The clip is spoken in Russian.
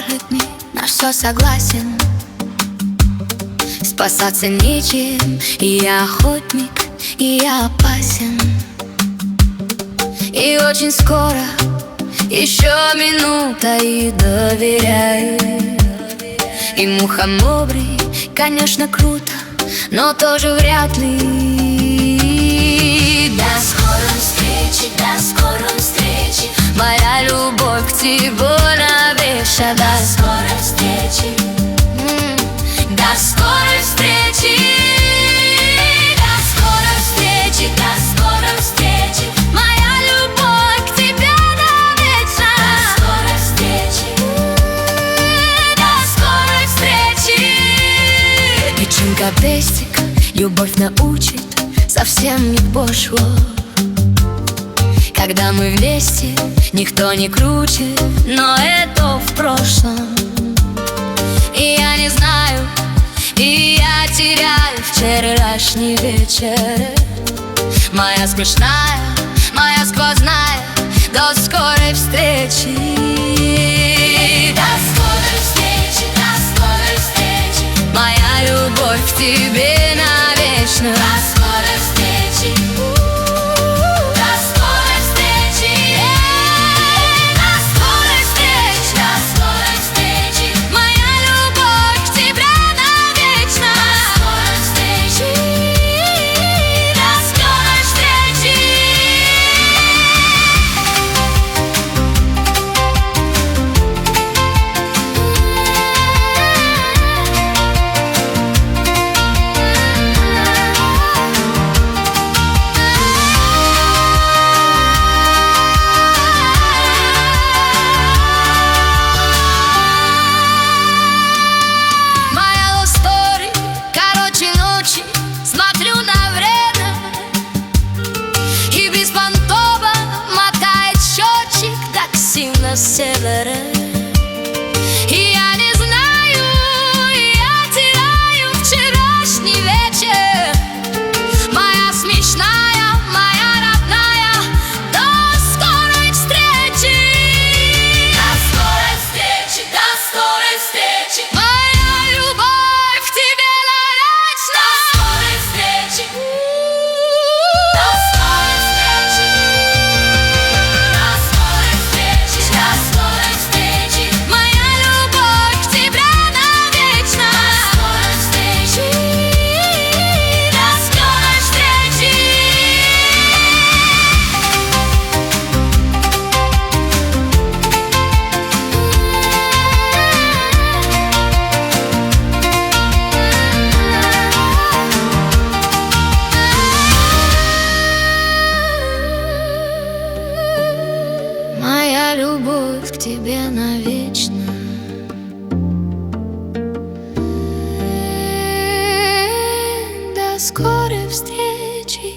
ритмі наш все согласен. Спасаться нечем, и я охотник, и я опасен. И очень скоро, еще минута, и доверяй. И мухомобрый, конечно, круто, но тоже вряд ли. До скорой встречи, до скорой встречи, моя любовь к тебе навечно. До скорой встречи, до скорой встречи, до скорой встречи, до скорой встречи, моя любовь к тебе навечно. До скорой встречи, до скорой встречи. Печенька пестика любовь научит, совсем не пошло. Когда мы вместе, никто не круче, но это в прошлом. И я не знаю, и я теряю вчерашний вечер. Моя смешная, моя сквозная, до скорой встречи. До скорой встречи, до скорой встречи, моя любовь к тебе навечно. До скорой встречи, до скорой встречи, до скорой встречи, до скорой встречи, моя любовь к тебе навечно. До скорой встречи, до скорой встречи. Смотрю на время, и беспонтово мотает счетчик такси на севере. И я не знаю, я теряю вчерашний вечер. Моя смешная, моя родная, до скорой встречи. До скорой встречи, до скорой встречи, моя любовь к тебе навечно. До скорой встречи, до скорой встречи, до скорой встречи, до скорой встречи, моя любовь к тебе навечно. До скорой встречи, до скорой встречи. Моя любовь к тебе навечно. До скорой встречи.